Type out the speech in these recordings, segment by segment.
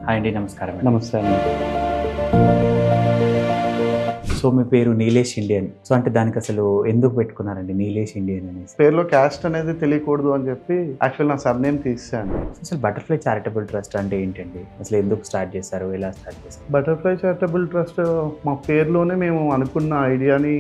Hi అండి. నమస్కారం అండి. నమస్తే అండి. సో మీ పేరు నీలేష్ ఇండియన్. సో అంటే దానికసలు ఎందుకు పెట్టుకున్నారండి నీలేష్ ఇండియన్ అనేసి? పేరులో క్యాస్ట్ అనేది తెలియకూడదు అని చెప్పి యాక్చువల్ నా సర్నేమ్ తీసేసాను. అసలు బటర్‌ఫ్లై చారిటబుల్ ట్రస్ట్ అంటే ఏంటండి? అసలు ఎందుకు స్టార్ట్ చేశారు? ఎలా స్టార్ట్ చేశారు? బటర్‌ఫ్లై చారిటబుల్ ట్రస్ట్ మా పేరులోనే మేము అనుకున్న ఐడియాని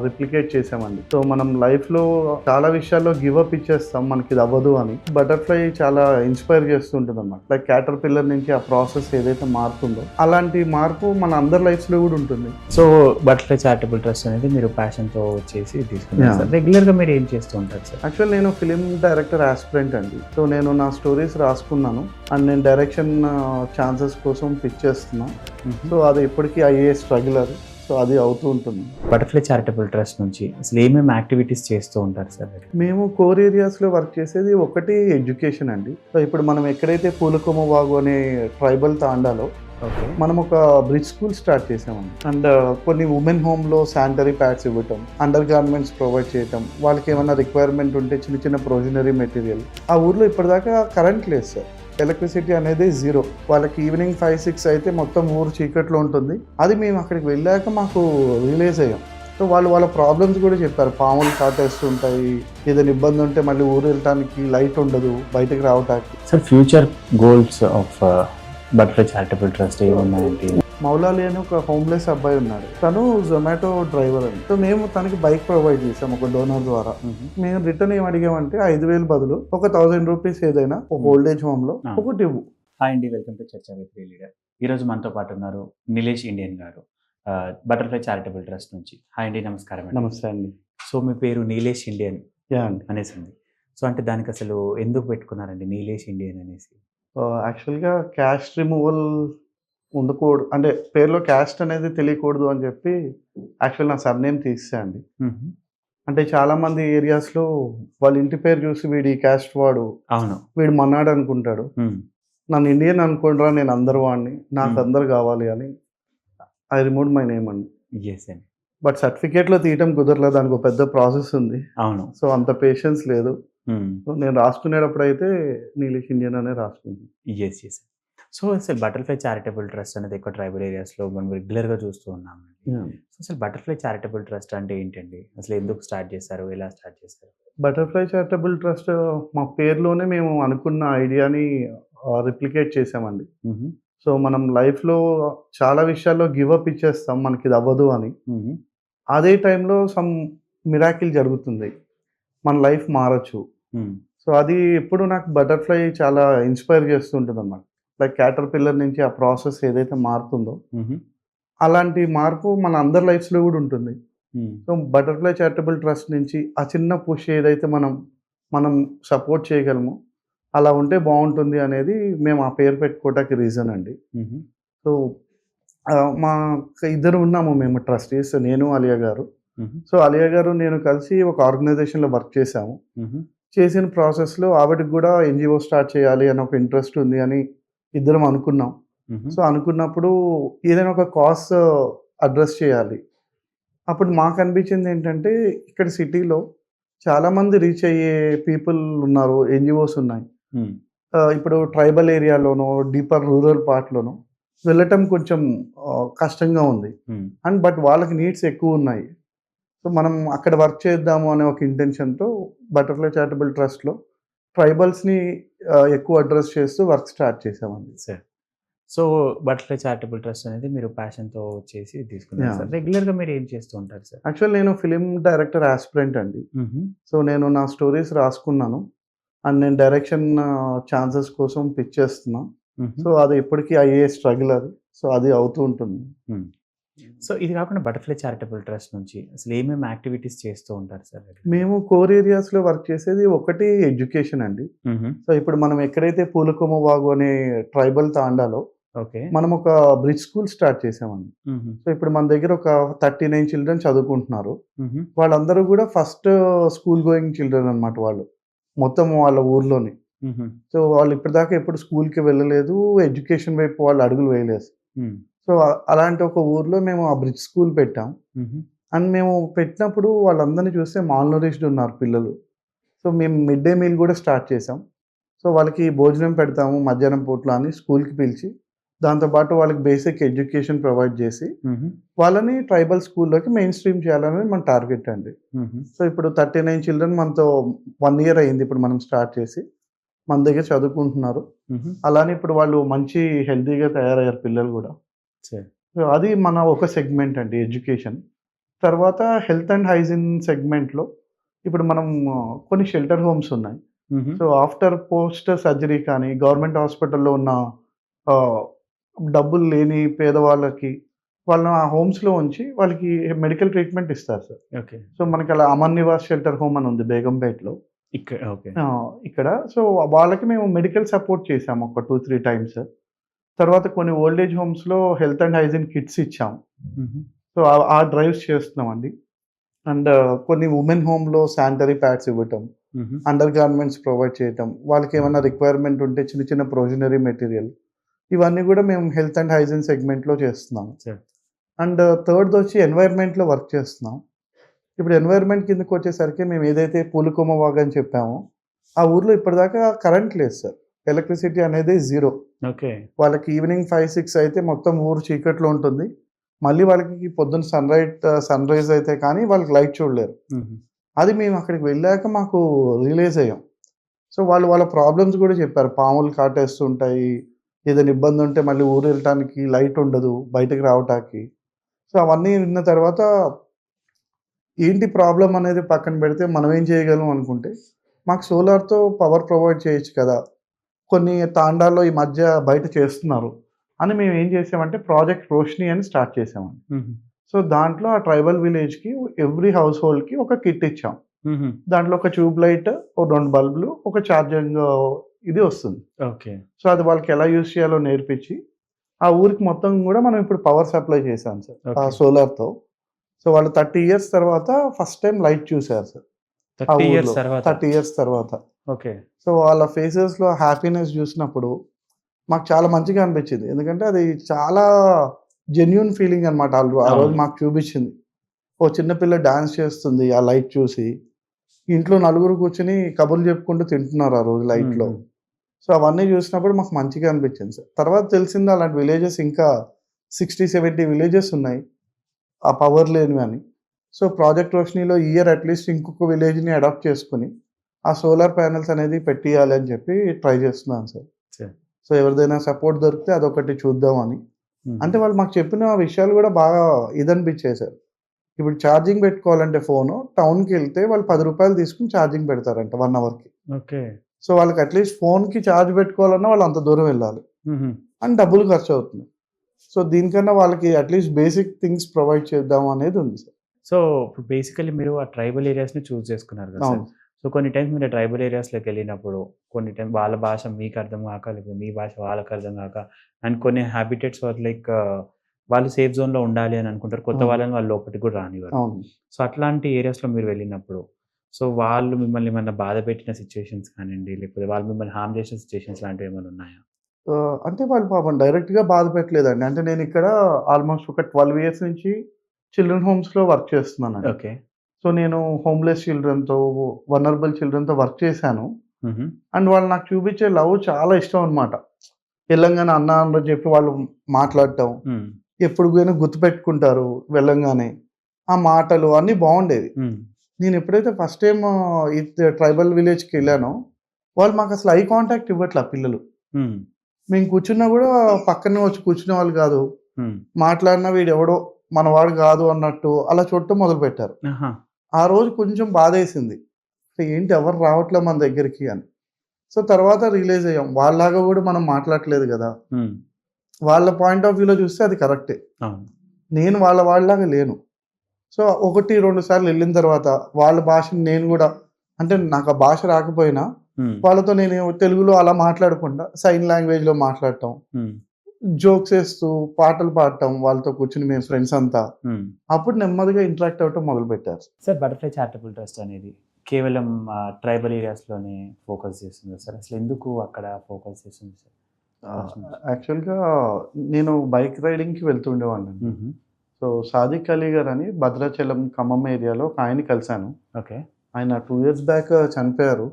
రిప్లికేట్ చేసామండి. సో మనం లైఫ్‌లో చాలా విషయాల్లో గివ్ అప్ ఇచ్చేస్తాం మనకి ఇది అవ్వదు అని. బటర్‌ఫ్లై చాలా ఇన్‌స్పైర్ చేస్తుంటుందన్నమాట. లైక్ క్యాటర్‌పిల్లర్ నుంచి ఆ ప్రాసెస్ ఏదైతే మారుతుందో అలాంటి మార్పు మన అందరి లైఫ్స్‌లో కూడా ఉంటుంది. సో బటర్‌ఫ్లై చారిటబుల్ ట్రస్ట్ అనేది మీరు ప్యాషన్‌తో చేసి తీసుకున్నారు సార్. రెగ్యులర్‌గా మీరు ఏం చేస్తూ ఉంటారు సార్? యాక్చువల్ నేను ఫిలిం డైరెక్టర్ ఆస్పిరెంట్ అండి. సో నేను నా స్టోరీస్ రాసుకున్నాను అండ్ నేను డైరెక్షన్ ఛాన్సెస్ కోసం పిచ్ చేస్తున్నా. సో అది ఇప్పటికీ అయ్యే స్ట్రగులర్. సో అది అవుతూ ఉంటుంది. బటర్‌ఫ్లై చారిటబుల్ ట్రస్ట్ నుంచి అసలు ఏమేమి యాక్టివిటీస్ చేస్తూ ఉంటారు సార్ మీరు? మేము కోర్ ఏరియాస్లో వర్క్ చేసేది ఒకటి ఎడ్యుకేషన్ అండి. సో ఇప్పుడు మనం ఎక్కడైతే పూలకొమ్మ వాగు అనే ట్రైబల్ తాండాలో ఓకే. మనం ఒక బ్రిడ్జ్ స్కూల్ స్టార్ట్ చేసామండి. అండ్ కొన్ని ఉమెన్ హోమ్లో శానిటరీ ప్యాడ్స్ ఇవ్వటం, అండర్ గార్మెంట్స్ ప్రొవైడ్ చేయటం, వాళ్ళకి ఏమైనా రిక్వైర్మెంట్ ఉంటే చిన్న చిన్న ప్రొవిజనరీ మెటీరియల్. ఆ ఊర్లో ఇప్పటిదాకా కరెంట్ లేదు సార్. ఎలక్ట్రిసిటీ అనేది జీరో. వాళ్ళకి ఈవినింగ్ 5-6 అయితే మొత్తం ఊరు చీకట్లో ఉంటుంది. అది మేము అక్కడికి వెళ్ళాక మాకు రియలైజ్ అయ్యాం. సో వాళ్ళు వాళ్ళ ప్రాబ్లమ్స్ కూడా చెప్పారు. పాములు కాటేస్తుంటాయి, ఏదైనా ఇబ్బంది ఉంటే మళ్ళీ ఊరు వెళ్ళటానికి లైట్ ఉండదు, బయటకు రావటానికి. Sir future goals of butterfly charitable trust ఏమున్నాయండి? మౌలాలి అని ఒక హోమ్లెస్ అబ్బాయి ఉన్నాడు. తను జొమాటో డ్రైవర్ అని. సో మేము తనకి బైక్ ప్రొవైడ్ చేసాం ఒక డోనర్ ద్వారా. మేము రిటర్న్ ఏం అడిగామంటే 5,000 బదులు ఒక 1,000 రూపీస్ ఏదైనా ఒక ఓల్డేజ్ హోమ్ లో ఒకటి ఇవ్వు. హాయ్ అండి. వెల్కమ్ టు చర్చా విత్ లీడర్. ఈరోజు మనతో పాటు ఉన్నారు నీలేష్ ఇండియన్ గారు, బటర్‌ఫ్లై చారిటబుల్ ట్రస్ట్ నుంచి. హాయ్ అండి. నమస్కారం అండి. నమస్తే అండి. సో మీ పేరు నీలేష్ ఇండియన్ యా అండి. అనేసి ఉంది. సో అంటే దానికి అసలు ఎందుకు పెట్టుకున్నారండి నీలేష్ ఇండియన్ అనేసి? యాక్చువల్గా క్యాస్ట్ రిమూవల్ ఉండకూడదు అంటే పేరులో క్యాస్ట్ అనేది తెలియకూడదు అని చెప్పి యాక్చువల్ నా సర్నేమ్ తీసేసా అండి. అంటే చాలా మంది ఏరియాస్లో వాళ్ళ ఇంటి పేరు చూసి వీడి క్యాస్ట్ వాడు, అవును. వీడు మన్నాడు అనుకుంటాడు. నన్ను ఇండియన్ అనుకోండిరా, నేను అందరు వాడిని, నాకు అందరు కావాలి అని ఐ రిమూవ్ మై నేమ్ అండి. ఎస్ అండి. బట్ సర్టిఫికేట్లో తీయటం కుదరలేదు, దానికి ఒక పెద్ద ప్రాసెస్ ఉంది. అవును. సో అంత పేషెన్స్ లేదు. సో నేను రాసుకునేటప్పుడు అయితే నీలిష్ ఇండియన్ అనే రాసుకుంటాను. Yes yes. సో అసలు బటర్‌ఫ్లై చారిటబుల్ ట్రస్ట్ అనేది ఎక్కువ ట్రైబల్ ఏరియాస్లో మనం రెగ్యులర్గా చూస్తూ ఉన్నామండి. సో అసలు బటర్‌ఫ్లై చారిటబుల్ ట్రస్ట్ అంటే ఏంటండి? అసలు ఎందుకు స్టార్ట్ చేశారు? ఎలా స్టార్ట్ చేశారు? బటర్‌ఫ్లై చారిటబుల్ ట్రస్ట్ మా పేరులోనే మేము అనుకున్న ఐడియాని రిప్లికేట్ చేసామండి. సో మనం లైఫ్లో చాలా విషయాల్లో గివ్ అప్ ఇచ్చేస్తాం మనకి ఇది అవ్వదు అని. అదే టైంలో సమ్ మిరాకిల్ జరుగుతుంది, మన లైఫ్ మారచ్చు. సో అది ఎప్పుడు నాకు బటర్‌ఫ్లై చాలా ఇన్‌స్పైర్ చేస్తుంటుంది అన్నమాట. లైక్ క్యాటర్‌పిల్లర్ నుంచి ఆ ప్రాసెస్ ఏదైతే మారుతుందో అలాంటి మార్పు మన అందరి లైఫ్స్‌లో కూడా ఉంటుంది. సో బటర్‌ఫ్లై చారిటబుల్ ట్రస్ట్ నుంచి ఆ చిన్న పుష్ ఏదైతే మనం సపోర్ట్ చేయగలమో అలా ఉంటే బాగుంటుంది అనేది మేము ఆ పేరు పెట్టుకోవటానికి రీజన్ అండి. సో మా ఇద్దరు ఉన్నాము మేము ట్రస్టీస్, నేను అలియా గారు. సో అలియా గారు నేను కలిసి ఒక ఆర్గనైజేషన్లో వర్క్ చేశాము. చేసిన ప్రాసెస్లో ఆవిడకి కూడా ఎన్‌జీఓ స్టార్ట్ చేయాలి అని ఒక ఇంట్రెస్ట్ ఉంది అని ఇద్దరం అనుకున్నాం. సో అనుకున్నప్పుడు ఏదైనా ఒక కాజ్ అడ్రస్ చేయాలి. అప్పుడు మాకు అనిపించింది ఏంటంటే ఇక్కడ సిటీలో చాలామంది రీచ్ అయ్యే పీపుల్ ఉన్నారు, ఎన్‌జీఓస్ ఉన్నాయి. ఇప్పుడు ట్రైబల్ ఏరియాలోనో, డీపర్ రూరల్ పార్ట్‌లోనో వెళ్ళటం కొంచెం కష్టంగా ఉంది. అండ్ బట్ వాళ్ళకి నీడ్స్ ఎక్కువ ఉన్నాయి. సో మనం అక్కడ వర్క్ చేద్దాము అనే ఒక ఇంటెన్షన్‌తో బటర్‌ఫ్లై చారిటబుల్ ట్రస్ట్‌లో ట్రైబల్స్‌ని ఎక్కువ అడ్రెస్ చేస్తూ వర్క్ స్టార్ట్ చేసామండి. Sir. So butterfly charitable trust అనేది మీరు ప్యాషన్‌తో చేసి తీసుకున్నారు సార్. రెగ్యులర్‌గా మీరు ఏం చేస్తూ ఉంటారు సార్? యాక్చువల్ నేను ఫిలిం డైరెక్టర్ ఆస్పిరెంట్ అండి. సో నేను నా స్టోరీస్ రాసుకున్నాను అండ్ నేను డైరెక్షన్ ఛాన్సెస్ కోసం పిచ్ చేస్తున్నా. సో అది ఇప్పటికీ అయ్యే స్ట్రగులర్. సో అది అవుతూ ఉంటుంది. సో ఇది కాకుండా బటర్‌ఫ్లై చారిటబుల్ ట్రస్ట్ నుంచి అసలు ఏమేమి యాక్టివిటీస్ చేస్తూ ఉంటారు సార్? మేము కోర్ ఏరియాస్లో వర్క్ చేసేది ఒకటి ఎడ్యుకేషన్ అండి. సో ఇప్పుడు మనం ఎక్కడైతే పూలకొమ్మ వాగు అనే ట్రైబల్ తాండాలో ఓకే. మనం ఒక బ్రిడ్జ్ స్కూల్ స్టార్ట్ చేసామండి. సో ఇప్పుడు మన దగ్గర ఒక 39 చిల్డ్రన్ చదువుకుంటున్నారు. వాళ్ళందరూ కూడా ఫస్ట్ స్కూల్ గోయింగ్ చిల్డ్రన్ అన్నమాట వాళ్ళు, మొత్తం వాళ్ళ ఊర్లోని. సో వాళ్ళు ఇప్పటిదాకా ఎప్పుడు స్కూల్‌కి వెళ్ళలేదు, ఎడ్యుకేషన్ వైపు వాళ్ళు అడుగులు వేయలేదు. సో అలాంటి ఒక ఊర్లో మేము ఆ బ్రిడ్జ్ స్కూల్ పెట్టాం. అండ్ మేము పెట్టినప్పుడు వాళ్ళందరినీ చూస్తే మాల్ నూరిష్డ్ ఉన్నారు పిల్లలు. సో మేము మిడ్ డే మీల్ కూడా స్టార్ట్ చేసాం. సో సో వాళ్ళకి భోజనం పెడతాము మధ్యాహ్నం పూట్ల అని స్కూల్‌కి పిలిచి, దాంతోపాటు వాళ్ళకి బేసిక్ ఎడ్యుకేషన్ ప్రొవైడ్ చేసి, వాళ్ళని ట్రైబల్ స్కూల్‌లోకి మెయిన్ స్ట్రీమ్ చేయాలనేది మన టార్గెట్ అండి. సో ఇప్పుడు 39 చిల్డ్రన్ మనతో 1 ఇయర్ అయింది ఇప్పుడు మనం స్టార్ట్ చేసి. మన దగ్గర చదువుకుంటున్నారు. అలానే ఇప్పుడు వాళ్ళు మంచి హెల్తీగా తయారయ్యారు పిల్లలు గూడా. సో అది మన ఒక సెగ్మెంట్ అండి ఎడ్యుకేషన్. తర్వాత హెల్త్ అండ్ హైజీన్ సెగ్మెంట్‌లో ఇప్పుడు మనం కొన్ని షెల్టర్ హోమ్స్ ఉన్నాయి. సో ఆఫ్టర్ పోస్ట్ సర్జరీ కానీ గవర్నమెంట్ హాస్పిటల్‌లో ఉన్న ఆహ్, డబ్బులు లేని పేదవాళ్ళకి వాళ్ళని ఆ హోమ్స్‌లో ఉంచి వాళ్ళకి మెడికల్ ట్రీట్మెంట్ ఇస్తారు సార్. ఓకే. సో మనకి అలా అమన్ నివాస్ షెల్టర్ హోమ్ అని ఉంది బేగంపేటలో. ఓకే. ఇక్కడ సో వాళ్ళకి మేము మెడికల్ సపోర్ట్ చేసాము ఒక 2, 3 టైమ్స్. తర్వాత కొన్ని ఓల్డ్ ఏజ్ హోమ్స్‌లో హెల్త్ అండ్ హైజీన్ కిట్స్ ఇచ్చాము. సో ఆ డ్రైవ్స్ చేస్తున్నామండి. అండ్ కొన్ని వుమెన్ హోమ్‌లో శానిటరీ ప్యాడ్స్ ఇవ్వటం, అండర్ గార్మెంట్స్ ప్రొవైడ్ చేయటం, వాళ్ళకేమన్నా రిక్వైర్మెంట్ ఉంటే చిన్న చిన్న ప్రొవిజనరీ మెటీరియల్ ఇవన్నీ గూడా మేము హెల్త్ అండ్ హైజీన్ సెగ్మెంట్‌లో చేస్తున్నాము. అండ్ థర్డ్‌దొచ్చి ఎన్వైర్న్‌మెంట్‌లో వర్క్ చేస్తున్నాం. ఇప్పుడు ఎన్వైర్న్‌మెంట్ కిందకొచ్చేసరికి మేము ఏదైతే పూలుకొమ్మ వాగ్ అని చెప్పామో, ఆ ఊర్లో ఇప్పటిదాకా కరెంట్ లేదు సార్. ఎలక్ట్రిసిటీ అనేది జీరో. ఓకే. వాళ్ళకి ఈవినింగ్ 5, 6 అయితే మొత్తం ఊరు చీకట్లో ఉంటుంది. మళ్ళీ వాళ్ళకి పొద్దున్న సన్‌రైజ్ అయితే కానీ వాళ్ళకి లైట్ చూడలేరు. అది మేము అక్కడికి వెళ్ళాక మాకు రియలైజ్ అయ్యాం. సో వాళ్ళు వాళ్ళ ప్రాబ్లమ్స్ గూడా చెప్పారు. పాములు కాటేస్తుంటాయి. ఏదైనా ఇబ్బంది ఉంటే మళ్ళీ ఊరు వెళ్ళటానికి లైట్ ఉండదు బయటకి రావటానికి. సో అవన్నీ విన్న తర్వాత ఏంటి ప్రాబ్లమ్ అనేది పక్కన పెడితే మనం ఏం చేయగలం అనుకుంటే, మాకు సోలార్‌తో పవర్ ప్రొవైడ్ చేయొచ్చు కదా! కొన్ని తాండాల్లో ఈ మధ్య బయట చేస్తున్నారు. అని మేము ఏం చేసామంటే ప్రాజెక్ట్ రోషిని అని స్టార్ట్ చేసామండి. సో దాంట్లో ఆ ట్రైబల్ విలేజ్‌కి ఎవ్రీ హౌస్ హోల్డ్‌కి ఒక కిట్ ఇచ్చాం. దాంట్లో ఒక ట్యూబ్ లైట్, ఓ 2 బల్బులు, ఒక ఛార్జింగ్ ఇది వస్తుంది. ఓకే. సో అది వాళ్ళకి ఎలా యూజ్ చేయాలో నేర్పించి, ఆ ఊరికి మొత్తం గూడా మనం ఇప్పుడు పవర్ సప్లై చేశాం సార్. ఆ ఓకే. సోలార్‌తో. సో వాళ్ళు 30 ఇయర్స్ తర్వాత ఫస్ట్ టైమ్ లైట్ చూసారు సార్. ఆ 30 ఇయర్స్ ఊర్లో. తర్వాత. 30 ఇయర్స్ తర్వాత. ఓకే. సో వాళ్ళ ఫేసెస్‌లో హ్యాపీనెస్ జూసినప్పుడు మాకు చాలా మంచిగా అనిపించింది. ఎందుకంటే అది చాలా జెన్యూన్ ఫీలింగ్ అనమాట. ఆళ్ళు ఆ రోజు అవును. మాకు చూపించింది. ఓ చిన్న పిల్ల డాన్స్ చేస్తుంది ఆ లైట్ చూసి. ఇంట్లో నలుగురు కూర్చొని కబుర్లు చెప్పుకుంటూ తింటున్నారు ఆ రోజు లైట్‌లో. సో అవన్నీ చూసినప్పుడు మాకు మంచిగా అనిపించింది సార్. తర్వాత తెలిసింది అలాంటి విలేజెస్ ఇంకా 60, 70 విలేజెస్ ఉన్నాయి. ఆ పవర్ లేనివని. సో ప్రాజెక్ట్ రోషినిలో ఈ ఇయర్ అట్‌లీస్ట్ ఇంకొక విలేజ్‌ని అడాప్ట్ చేసుకొని, ఆ సోలార్ ప్యానెల్స్ అనేది పెట్టియాలి అని చెప్పి ట్రై చేస్తున్నాను సార్. సరే. సో ఎవరిదైనా సపోర్ట్ దొరికితే అదొకటి చూద్దామని. అంటే వాళ్ళు మాకు చెప్పిన విషయాలు గూడా బాగా ఇదనిపించాయి సార్. ఇప్పుడు ఛార్జింగ్ పెట్టుకోవాలంటే ఫోను టౌన్‌కెళ్తే వాళ్ళు రూ. 10 తీసుకొని ఛార్జింగ్ పెడతారంట 1 అవర్‌కి. ఓకే. సో వాళ్ళకి అట్‌లీస్ట్ ఫోన్‌కి ఛార్జ్ పెట్టుకోవాలన్నా వాళ్ళు అంత దూరం వెళ్ళాలి. అండ్ డబ్బులు ఖర్చవుతుంది. సో దీనికన్నా వాళ్ళకి అట్‌లీస్ట్ బేసిక్ థింగ్స్ ప్రొవైడ్ చేద్దాం అనేది ఉంది సార్. సో ఇప్పుడు బేసికల్లీ మీరు ఆ ట్రైబల్ ఏరియాస్‌ని చూజ్ చేసుకున్నారు కదా సార్. అవును. సో కొన్ని టైమ్స్ మీరు ట్రైబల్ ఏరియాస్‌లోకెళ్ళినప్పుడు కొన్ని టైమ్ వాళ్ళ భాష మీకు అర్థం కాక, లేకపోతే మీ భాష వాళ్ళకి అర్థం కాక, అండ్ కొన్ని హ్యాబిటేట్స్ ఆర్ లైక్ వాళ్ళు సేఫ్ జోన్‌లో ఉండాలి అని అనుకుంటారు. కొత్త అవును. వాళ్ళని వాళ్ళు లోపటికి కూడా రానివ్వరు. అవును. సో అట్లాంటి ఏరియాస్‌లో మీరు వెళ్ళినప్పుడు, సో వాళ్ళు మిమ్మల్ని ఏమన్నా బాధపెట్టిన సిట్యుయేషన్స్ కానియండి, లేకపోతే వాళ్ళు మిమ్మల్ని హార్మ్ చేసిన సిట్యుయేషన్స్ లాంటివి ఏమైనా ఉన్నాయా? అంటే వాళ్ళు పాపం డైరెక్ట్‌గా బాధ పెట్టలేదండి. అంటే నేనిక్కడ ఆల్‌మోస్ట్ ఒక 12 ఇయర్స్ నుంచి చిల్డ్రన్ హోమ్స్‌లో వర్క్ చేస్తున్నానండి. ఓకే. సో నేను హోమ్‌లెస్ చిల్డ్రన్‌తో, వల్నరబుల్ చిల్డ్రన్‌తో వర్క్ చేశాను. హుహు. అండ్ వాళ్ళు నాకు చూపించే లవ్ చాలా ఇష్టం అన్నమాట. ఎళ్ళంగానే అన్న అని చెప్పి వాళ్ళు మాట్లాడటం. హ్మ్. ఎప్పుడు పోయినా గుర్తుపెట్టుకుంటారు వెళ్ళంగానే. ఆ మాటలు అన్నీ బావుండేవి. హ్మ్. నేనెప్పుడైతే ఫస్ట్ టైమ్ ఈ ట్రైబల్ విలేజ్‌కెళ్ళానో, వాళ్ళు మాకసలు ఐ కాంటాక్ట్ ఇవ్వట్ల పిల్లలు. హ్మ్. మేము కూర్చున్నా గూడా పక్కనే వచ్చి కూర్చునేవాళ్ళు గాదు. హ్మ్. మాట్లాడినా వీడెవడో మనవాడు గాదు అన్నట్టు అలా చూడటం మొదలుపెట్టారు. ఆహా! ఆ రోజు కొంచెం బాధేసింది. ఏంటి ఎవరు రావట్లే మన దగ్గరికి అని. సో తర్వాత రియలైజ్ అయ్యాం. వాళ్ళలాగా గూడా మనం మాట్లాడట్లేదు గదా! హ్మ్. వాళ్ళ పాయింట్ ఆఫ్ వ్యూలో చూస్తే అది కరెక్టే. అవును. నేను వాళ్ళలాగా లేను. సో 1, 2 సార్లు ఎళ్ళిన తర్వాత వాళ్ళ భాషని నేను గూడా అంటే నాకు ఆ భాష రాకపోయినా హ్మ్. వాళ్ళతో నేను తెలుగులో అలా మాట్లాడకుండా సైన్ లాంగ్వేజ్‌లో మాట్లాడటం. హ్మ్. జోక్స్ ఏస్తూ పాటలు పాడటం వాళ్ళతో కూర్చొని మేము ఫ్రెండ్స్ అంతా. హ్మ్. అప్పుడు నెమ్మదిగా ఇంటరాక్ట్ అవ్వటం మొదలుపెట్టారు. సార్ బటర్‌ఫ్లై చారిటబుల్ ట్రస్ట్ అనేది కేవలం ట్రైబల్ ఏరియాస్‌లోనే ఫోకస్ చేస్తుందా సార్? అసలు ఎందుకు అక్కడ ఫోకస్ చేస్తుంది సార్? ఫస్ట్ నుంచి. యాక్చువల్‌గా నేను బైక్ రైడింగ్‌కి వెళ్తుండేవాడినండి. హుహు. సో సాదిక్ అలీ గారని భద్రాచలం, ఖమ్మం ఏరియాలో ఒక ఆయన్ని కలిసాను. ఓకే. ఆయన 2 ఇయర్స్ బ్యాక్ చనిపోయారు.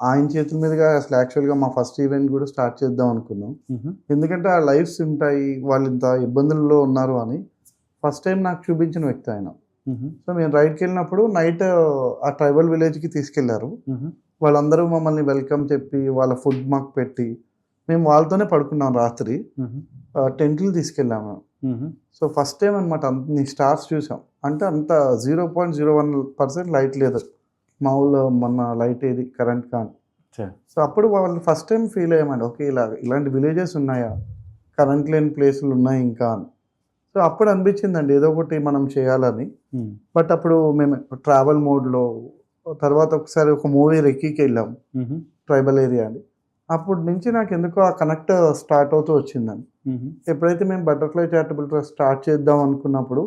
ఆయన చేతుల మీదుగా అసలు యాక్చువల్గా మా ఫస్ట్ ఈవెంట్ కూడా స్టార్ట్ చేద్దాం అనుకున్నాం. ఎందుకంటే ఆ లైఫ్స్ ఉంటాయి, వాళ్ళు ఇంత ఇబ్బందుల్లో ఉన్నారు అని ఫస్ట్ టైం నాకు చూపించిన వ్యక్తి ఆయన. సో మేము రైడ్కి వెళ్ళినప్పుడు నైట్ ఆ ట్రైబల్ విలేజ్కి తీసుకెళ్లారు. వాళ్ళందరూ మమ్మల్ని వెల్కమ్ చెప్పి వాళ్ళ ఫుడ్ మాకు పెట్టి మేము వాళ్ళతోనే పడుకున్నాం రాత్రి. టెంట్లు తీసుకెళ్ళాము. సో ఫస్ట్ టైం అనమాట అన్ని స్టార్స్ చూసాం. అంటే అంత 0.01% లైట్ లేదు, మామూలు మన లైట్ ఏది కరెంట్ కానీ. సో అప్పుడు వాళ్ళు ఫస్ట్ టైం ఫీల్ అయ్యామండి, ఓకే ఇలాంటి విలేజెస్ ఉన్నాయా, కరెంట్ లేని ప్లేసులు ఉన్నాయి ఇంకా అని. సో అప్పుడు అనిపించిందండి ఏదో ఒకటి మనం చేయాలని. బట్ అప్పుడు మేము ట్రావెల్ మోడ్లో తర్వాత ఒకసారి ఒక మూవీ రెక్కీకి వెళ్ళాం ట్రైబల్ ఏరియా అని. అప్పటి నుంచి నాకు ఎందుకో ఆ కనెక్ట్ స్టార్ట్ అవుతూ వచ్చిందండి. ఎప్పుడైతే మేము బటర్ఫ్లై చారిటబుల్ ట్రస్ట్ స్టార్ట్ చేద్దాం అనుకున్నప్పుడు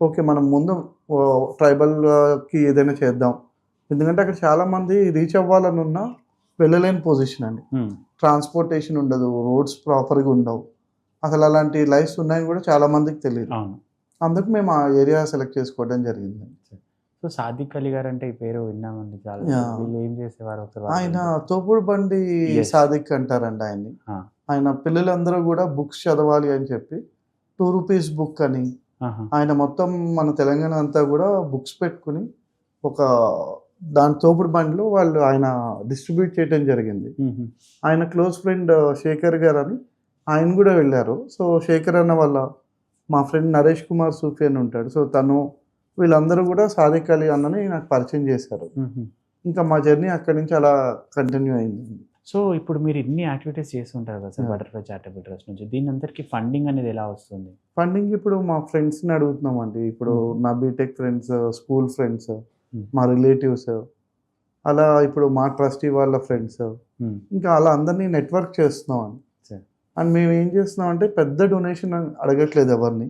ఓకే మనం ముందు ట్రైబల్కి ఏదైనా చేద్దాం. ఎందుకంటే అక్కడ చాలామంది రీచ్ అవ్వాలని ఉన్నా వెళ్ళలేని పొజిషన్ అండి. ట్రాన్స్పోర్టేషన్ ఉండదు, రోడ్స్ ప్రాపర్గా ఉండవు, అసలు అలాంటి లైఫ్స్ ఉన్నాయని కూడా చాలామందికి తెలియదు. అందుకు మేము ఆ ఏరియా సెలెక్ట్ చేసుకోవడం జరిగింది. సో సాదిక్ అలీ గారు అంటే ఈ పేరు విన్నామండి చాలా. వీళ్ళు ఏం చేసేవారు? ఆయన తోపుడు బండి సాదిక్ అంటారండి ఆయన్ని. ఆయన పిల్లలందరూ కూడా బుక్స్ చదవాలి అని చెప్పి 2 రూపీస్ బుక్ అని ఆయన మొత్తం మన తెలంగాణ అంతా కూడా బుక్స్ పెట్టుకుని ఒక దాని తోపుడు బండిలో వాళ్ళు ఆయన డిస్ట్రిబ్యూట్ చేయడం జరిగింది. ఆయన క్లోజ్ ఫ్రెండ్ శేఖర్ గారు అని ఆయన కూడా వెళ్ళారు. సో శేఖర్ అన్న వల్ల మా ఫ్రెండ్ నరేష్ కుమార్ సూఫీ అని ఉంటాడు. సో తను వీళ్ళందరూ కూడా సాదిక్ అలీ అన్నని నాకు పరిచయం చేశారు. ఇంకా మా జర్నీ అక్కడి నుంచి అలా కంటిన్యూ అయింది. సో ఇప్పుడు మీరు ఇన్ని యాక్టివిటీస్ చేస్తుంటారు కదా సార్ బటర్ఫ్లై చారిటబుల్ ట్రస్ట్ నుంచి, దీని అందరికీ ఫండింగ్ అనేది ఎలా వస్తుంది? ఫండింగ్ ఇప్పుడు మా ఫ్రెండ్స్ని అడుగుతున్నామండి. ఇప్పుడు నా బీటెక్ ఫ్రెండ్స్, స్కూల్ ఫ్రెండ్స్, మా రిలేటివ్స్, అలా ఇప్పుడు మా ట్రస్టీ వాళ్ళ ఫ్రెండ్స్, ఇంకా అలా అందరినీ నెట్వర్క్ చేస్తున్నాం. అండ్ మేము ఏం చేస్తున్నాం అంటే పెద్ద డొనేషన్ అడగట్లేదు ఎవరిని.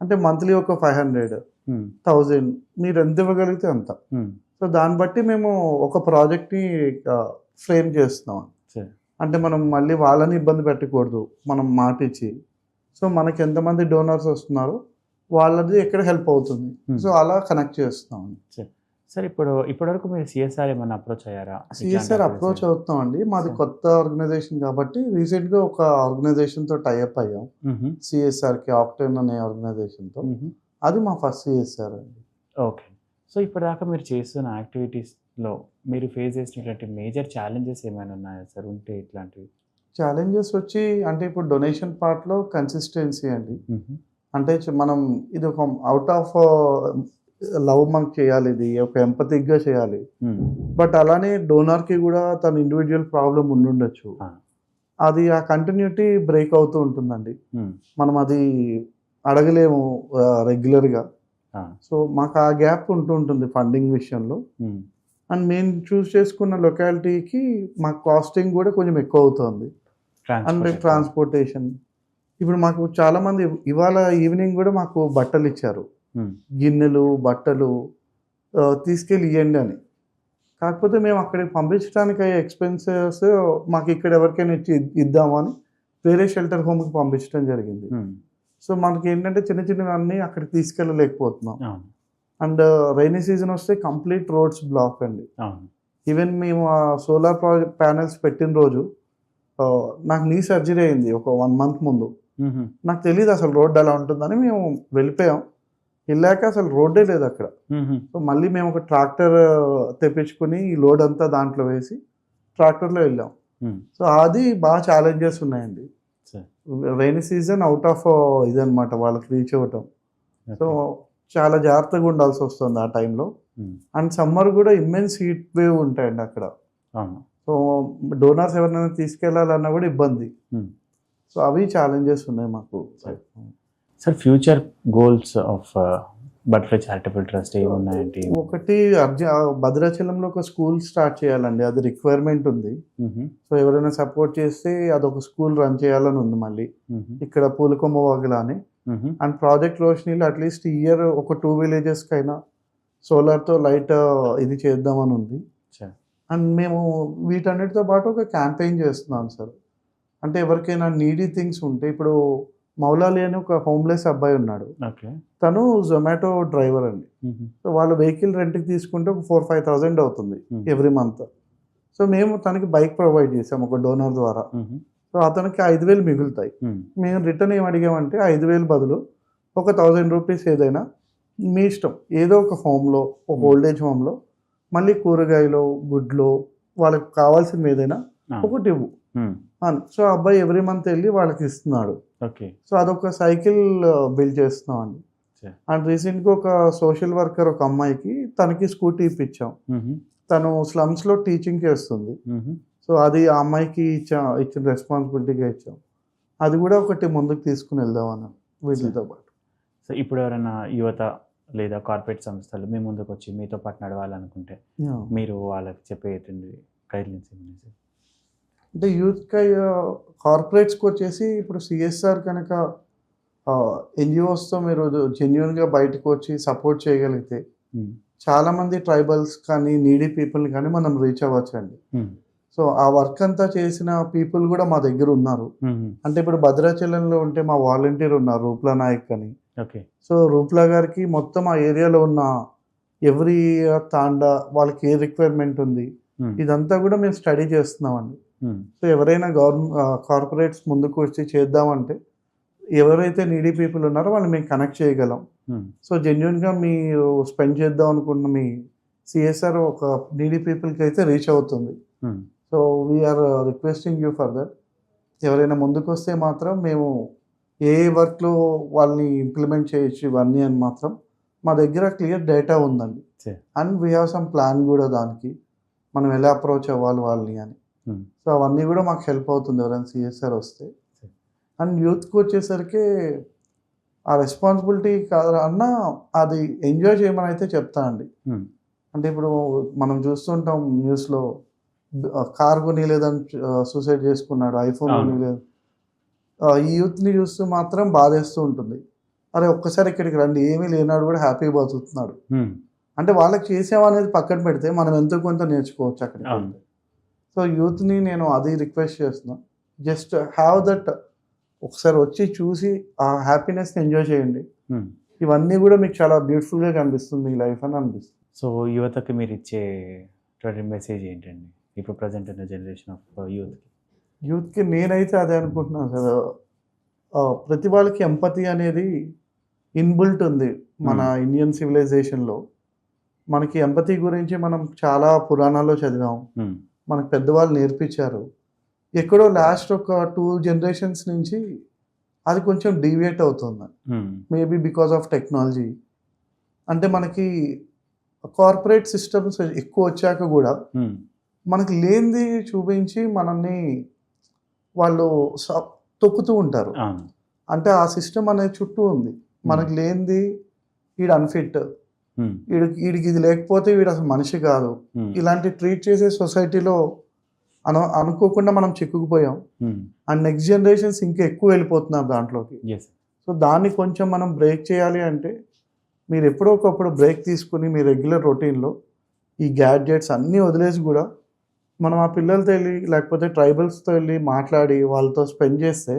అంటే మంత్లీ ఒక 500, 1000 మీరు ఎంత ఇవ్వగలిగితే అంత. సో దాన్ని బట్టి మేము ఒక ప్రాజెక్ట్ని ఫ్రేమ్ చేస్తున్నాం. అంటే మనం మళ్ళీ వాళ్ళని ఇబ్బంది పెట్టకూడదు, మనం మాట ఇచ్చి. సో మనకి ఎంతమంది డోనర్స్ వస్తున్నారో వాళ్ళది ఎక్కడ హెల్ప్ అవుతుంది, సో అలా కనెక్ట్ చేస్తున్నాం. సార్ ఇప్పటివరకు మీరు సిఎస్ఆర్ ఏమైనా అప్రోచ్ అయ్యారా? సిఎస్ఆర్ అప్రోచ్ అవుతున్నాం అండి. మాది కొత్త ఆర్గనైజేషన్ కాబట్టి రీసెంట్గా ఒక ఆర్గనైజేషన్తో టైఅప్ అయ్యాం, సిఎస్ఆర్కి ఆక్టెన్ అనే ఆర్గనైజేషన్తో. అది మా ఫస్ట్ సిఎస్ఆర్ అండి. ఓకే. సో ఇప్పటిదాకా మీరు చేస్తున్న యాక్టివిటీస్లో మీరు ఫేస్ చేసినటువంటి మేజర్ ఛాలెంజెస్ ఏమైనా ఉన్నాయా సార్? ఉంటే ఇట్లాంటివి ఛాలెంజెస్ వచ్చి అంటే ఇప్పుడు డొనేషన్ పార్ట్లో కన్సిస్టెన్సీ అండి. అంటే మనం ఇది ఒక అవుట్ ఆఫ్ లవ్ మనకు చేయాలి, ఇది ఒక ఎంపతిక్గా చేయాలి. బట్ అలానే డోనర్కి కూడా తన ఇండివిజువల్ ప్రాబ్లం ఉండుండొచ్చు, అది ఆ కంటిన్యూటీ బ్రేక్ అవుతూ ఉంటుందండి. మనం అది అడగలేము రెగ్యులర్గా. సో మాకు ఆ గ్యాప్ ఉంటూ ఉంటుంది ఫండింగ్ విషయంలో. అండ్ మేము చూస్ చేసుకున్న లొకాలిటీకి మాకు కాస్టింగ్ కూడా కొంచెం ఎక్కువ అవుతుంది. అండ్ ట్రాన్స్పోర్టేషన్, ఇప్పుడు మాకు చాలామంది ఇవాళ ఈవినింగ్ కూడా మాకు బట్టలు ఇచ్చారు, గిన్నెలు బట్టలు తీసుకెళ్ళి ఇవ్వండి అని. కాకపోతే మేము అక్కడికి పంపించడానికి అయ్యే ఎక్స్పెన్సెస్ మాకు ఇక్కడ ఎవరికైనా ఇచ్చి ఇద్దామని వేరే షెల్టర్ హోమ్కి పంపించడం జరిగింది. సో మనకి ఏంటంటే చిన్న చిన్నవన్నీ అక్కడికి తీసుకెళ్ళలేకపోతున్నాం. అండ్ రైనీ సీజన్ వస్తే కంప్లీట్ రోడ్స్ బ్లాక్ అండి. ఈవెన్ మేము ఆ సోలార్ ప్యానెల్స్ పెట్టిన రోజు నాకు నీ సర్జరీ అయింది ఒక 1 month ముందు. నాకు తెలియదు అసలు రోడ్ అలా ఉంటుందని. మేము వెళ్ళిపోయాం, వెళ్ళాక అసలు రోడ్డే లేదు అక్కడ. సో మళ్ళీ మేము ఒక ట్రాక్టర్ తెప్పించుకొని ఈ లోడ్ అంతా దాంట్లో వేసి ట్రాక్టర్లో వెళ్ళాం. సో అది బాగా ఛాలెంజెస్ ఉన్నాయండి. రైనీ సీజన్ అవుట్ ఆఫ్ ఇదనమాట వాళ్ళకి రీచ్ అవ్వటం. సో చాలా జాగ్రత్తగా ఉండాల్సి వస్తుంది ఆ టైంలో. అండ్ సమ్మర్ కూడా ఇమ్మెన్స్ హీట్ వేవ్ ఉంటాయండి అక్కడ. సో డోనర్స్ ఎవరినైనా తీసుకెళ్లాలన్నా కూడా ఇబ్బంది. సో అవి ఛాలెంజెస్ ఉన్నాయి మాకు. Sir future goals of butterfly charitable trust ఏమున్నాయంటే, ఒకటి భద్రాచలంలో ఒక స్కూల్ స్టార్ట్ చేయాలండి, అది రిక్వైర్మెంట్ ఉంది. సో ఎవరైనా సపోర్ట్ చేస్తే అదొక స్కూల్ రన్ చేయాలని ఉంది మళ్ళీ ఇక్కడ పూలకొమ్మ వాగులాని. అండ్ ప్రాజెక్ట్ రోషనీలో అట్లీస్ట్ ఇయర్ ఒక 2 villagesకి అయినా సోలార్తో లైట్ ఇది చేద్దామని ఉంది. అండ్ మేము వీటన్నిటితో పాటు ఒక క్యాంపెయిన్ చేస్తున్నాం సార్. అంటే ఎవరికైనా నీడీ థింగ్స్ ఉంటే, ఇప్పుడు మౌలాలి అని ఒక హోమ్లెస్ అబ్బాయి ఉన్నాడు, తను జొమాటో డ్రైవర్ అండి. సో వాళ్ళ వెహికల్ రెంట్కి తీసుకుంటే ఒక 4-5 thousand అవుతుంది ఎవ్రీ మంత్. సో మేము తనకి బైక్ ప్రొవైడ్ చేసాం ఒక డోనర్ ద్వారా. సో అతనికి 5,000 మిగులుతాయి. మేము రిటర్న్ ఏం అడిగామంటే 5,000 బదులు ఒక 1,000 రూపీస్ ఏదైనా మీ ఇష్టం ఏదో ఒక హోమ్‌లో, ఒక ఓల్డ్ ఏజ్ హోమ్‌లో మళ్ళీ కూరగాయలో, గుడ్లో వాళ్ళకి కావాల్సింది ఏదైనా ఒకటి ఇవ్వు అని. సో ఆ అబ్బాయి ఎవ్రీ మంత్ వెళ్ళి వాళ్ళకి ఇస్తున్నాడు. ఓకే. సో అదొక సైకిల్ బిల్డ్ చేస్తున్నామండి. అండ్ రీసెంట్గా ఒక సోషల్ వర్కర్ ఒక అమ్మాయికి తనకి స్కూటీ ఇప్పించాం. తను స్లమ్స్లో టీచింగ్ చేస్తుంది. సో అది ఆ అమ్మాయికి ఇచ్చిన రెస్పాన్సిబిలిటీగా ఇచ్చాం. అది కూడా ఒకటి ముందుకు తీసుకుని వెళ్దాం అన్నాం వీటితో పాటు. సో ఇప్పుడు ఎవరైనా యువత లేదా కార్పొరేట్ సంస్థలు మీ ముందుకు వచ్చి మీతో పాటు నడవాలనుకుంటే మీరు వాళ్ళకి చెప్పేటువంటి గైడ్లైన్స్ ఏమైనా సార్? అంటే యూత్కి కార్పొరేట్స్కి వచ్చేసి ఇప్పుడు సిఎస్ఆర్ కనుక ఎన్జిఓస్తో మీరు జెన్యున్గా బయటకు వచ్చి సపోర్ట్ చేయగలిగితే చాలామంది ట్రైబల్స్ కానీ నీడీ పీపుల్ని కానీ మనం రీచ్ అవ్వచ్చు అండి. సో ఆ వర్క్ అంతా చేసిన పీపుల్ కూడా మా దగ్గర ఉన్నారు. అంటే ఇప్పుడు భద్రాచలంలో ఉంటే మా వాలంటీర్ ఉన్నారు రూప్లా నాయక్ అని. ఓకే. సో రూప్లా గారికి మొత్తం ఆ ఏరియాలో ఉన్న ఎవ్రీ తాండా వాళ్ళకి ఏ రిక్వైర్మెంట్ ఉంది ఇదంతా కూడా మేము స్టడీ చేస్తున్నామండి. సో ఎవరైనా కార్పొరేట్స్ ముందుకు వచ్చి చేద్దామంటే ఎవరైతే నీడీ పీపుల్ ఉన్నారో వాళ్ళు మేము కనెక్ట్ చేయగలం. సో జెన్యున్గా మీరు స్పెండ్ చేద్దాం అనుకున్న మీ సిఎస్ఆర్ ఒక నీడీ పీపుల్కి అయితే రీచ్ అవుతుంది. So we are requesting you for that. ఎవరైనా ముందుకు వస్తే మాత్రం మేము ఏ వర్క్లో వాళ్ళని ఇంప్లిమెంట్ చేయొచ్చు ఇవన్నీ అని మాత్రం మా దగ్గర క్లియర్ డేటా ఉందండి. And we have some plan కూడా దానికి మనం ఎలా అప్రోచ్ అవ్వాలి వాళ్ళని అని. సో అవన్నీ కూడా మాకు హెల్ప్ అవుతుంది ఎవరైనా సిఎస్ఆర్ వస్తే. అండ్ యూత్కి వచ్చేసరికి ఆ రెస్పాన్సిబిలిటీ కాదు అన్న అది ఎంజాయ్ చేయమని అయితే చెప్తా అండి. అంటే ఇప్పుడు మనం చూస్తుంటాం న్యూస్లో కార్ కొనిలేదని సూసైడ్ చేసుకున్నాడు, ఐఫోన్ కొనిలేదు. ఈ యూత్ని చూస్తూ మాత్రం బాధేస్తూ ఉంటుంది. అరే ఒక్కసారి ఇక్కడికి రండి, ఏమీ లేనాడు కూడా హ్యాపీగా బతుకుతున్నాడు. అంటే వాళ్ళకి చేసామనేది పక్కన పెడితే మనం ఎంతో కొంత నేర్చుకోవచ్చు అక్కడికి. సో యూత్ని నేను అది రిక్వెస్ట్ చేస్తున్నాను, జస్ట్ హ్యావ్ దట్, ఒకసారి వచ్చి చూసి ఆ హ్యాపీనెస్ని ఎంజాయ్ చేయండి. ఇవన్నీ కూడా మీకు చాలా బ్యూటిఫుల్గా కనిపిస్తుంది మీ లైఫ్ అని అనిపిస్తుంది. సో యువతకి మీరు ఇచ్చే మెసేజ్ ఏంటండి ఇప్పుడు ప్రజెంట్ ఉన్న జనరేషన్ ఆఫ్ యూత్కి నేనైతే అదే అనుకుంటున్నాను కదా, ప్రతి వాళ్ళకి ఎంపతి అనేది ఇన్బిల్ట్ ఉంది మన ఇండియన్ సివిలైజేషన్లో. మనకి ఎంపతి గురించి మనం చాలా పురాణాల్లో చదివాం, మనకు పెద్దవాళ్ళు నేర్పించారు. ఎక్కడో లాస్ట్ ఒక 2 generations నుంచి అది కొంచెం డీవియేట్ అవుతుంది. Maybe because of technology. అంటే మనకి కార్పొరేట్ సిస్టమ్స్ ఎక్కువ వచ్చాక కూడా మనకి లేనిది చూపించి మనల్ని వాళ్ళు తొక్కుతూ ఉంటారు. అంటే ఆ సిస్టమ్ అనేది చుట్టూ ఉంది. మనకి లేనిది వీడు అన్ఫిట్, వీడికి ఇది లేకపోతే వీడు అసలు మనిషి కాదు, ఇలాంటి ట్రీట్ చేసే సొసైటీలో అనుకోకుండా మనం చిక్కుకుపోయాం. అండ్ నెక్స్ట్ జనరేషన్స్ ఇంకా ఎక్కువ వెళ్ళిపోతున్నారు దాంట్లోకి. సో దాన్ని కొంచెం మనం బ్రేక్ చేయాలి అంటే మీరు ఎప్పుడో ఒకప్పుడు బ్రేక్ తీసుకుని మీ రెగ్యులర్ రొటీన్లో ఈ గ్యాడ్జెట్స్ అన్నీ వదిలేసి కూడా మనం ఆ పిల్లలతో వెళ్ళి లేకపోతే ట్రైబల్స్తో వెళ్ళి మాట్లాడి వాళ్ళతో స్పెండ్ చేస్తే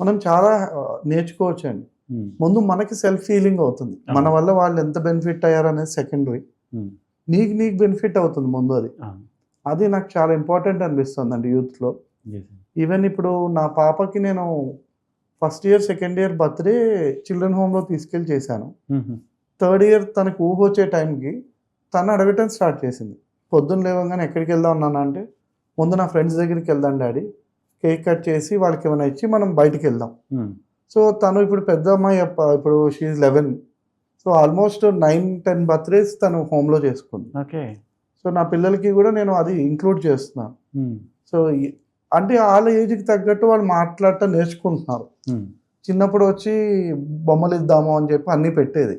మనం చాలా నేర్చుకోవచ్చు అండి. ముందు మనకి సెల్ఫ్ ఫీలింగ్ అవుతుంది, మన వల్ల వాళ్ళు ఎంత బెనిఫిట్ అయ్యారు అనేది సెకండరీ. నీకు బెనిఫిట్ అవుతుంది ముందు. అది నాకు చాలా ఇంపార్టెంట్ అనిపిస్తుంది అండి యూత్లో. ఈవెన్ ఇప్పుడు నా పాపకి నేను first year second year birthday children హోమ్లో తీసుకెళ్ళి చేశాను. థర్డ్ ఇయర్ తనకు ఊహ వచ్చే టైంకి తను అడగటం స్టార్ట్ చేసింది. పొద్దున్న లేవగానే ఎక్కడికి వెళ్దాం ఉన్నాను అంటే, ముందు నా ఫ్రెండ్స్ దగ్గరికి వెళ్దాం డాడీ, కేక్ కట్ చేసి వాళ్ళకి ఏమైనా ఇచ్చి మనం బయటికి వెళ్దాం. సో తను ఇప్పుడు పెద్ద అమ్మాయి, ఇప్పుడు షీఈ్ 11. సో ఆల్మోస్ట్ 9-10 బర్త్డేస్ తను హోమ్లో చేసుకుంది. ఓకే. సో నా పిల్లలకి కూడా నేను అది ఇంక్లూడ్ చేస్తున్నాను. సో అంటే వాళ్ళ ఏజ్కి తగ్గట్టు వాళ్ళు మాట్లాడటం నేర్చుకుంటున్నారు. చిన్నప్పుడు వచ్చి బొమ్మలు ఇద్దాము అని చెప్పి అన్నీ పెట్టేది.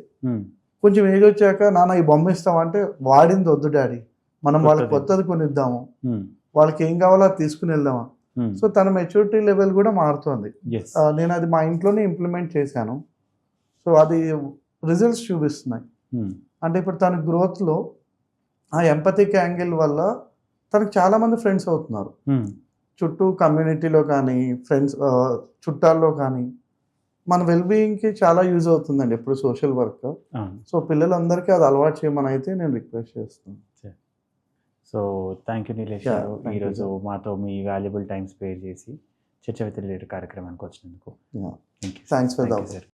కొంచెం ఏజ్ వచ్చాక నాన్న ఈ బొమ్మ ఇస్తామంటే వాడింది వద్దు డాడీ, మనం వాళ్ళకి కొత్తది కొనిద్దాము, వాళ్ళకి ఏం కావాలో అది తీసుకుని వెళ్దామా. సో తన మెచ్యూరిటీ లెవెల్ కూడా మారుతుంది. నేను అది మా ఇంట్లోనే ఇంప్లిమెంట్ చేశాను. సో అది రిజల్ట్స్ చూపిస్తున్నాయి. అంటే ఇప్పుడు తన గ్రోత్లో ఆ ఎంపథిక్ యాంగిల్ వల్ల తనకు చాలామంది ఫ్రెండ్స్ అవుతున్నారు. చుట్టూ కమ్యూనిటీలో కానీ ఫ్రెండ్స్ చుట్టాల్లో కానీ మన వెల్బీయింగ్కి చాలా యూజ్ అవుతుందండి ఎప్పుడు సోషల్ వర్క్. సో పిల్లలందరికీ అది అలవాటు చేయమని అయితే నేను రిక్వెస్ట్ చేస్తున్నాను. So thank you Nilesh Yeah, గారు. thank you, ఈరోజు sir. మాతో మీ వాల్యుబుల్ టైం స్పేర్ చేసి చర్చ విత్ రిలేటెడ్ కార్యక్రమానికి వచ్చినందుకు Yeah. Thank you Thanks for the sir.